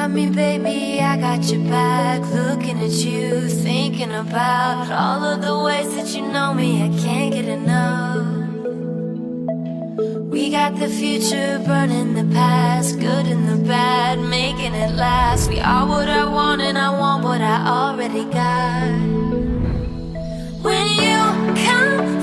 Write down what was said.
got me, baby, I got your back. Looking at you, thinking about all of the ways that you know me, I can't get enough. We got the future burning the past, good and the bad, making it last. We are what I want and I want what I already got. When you come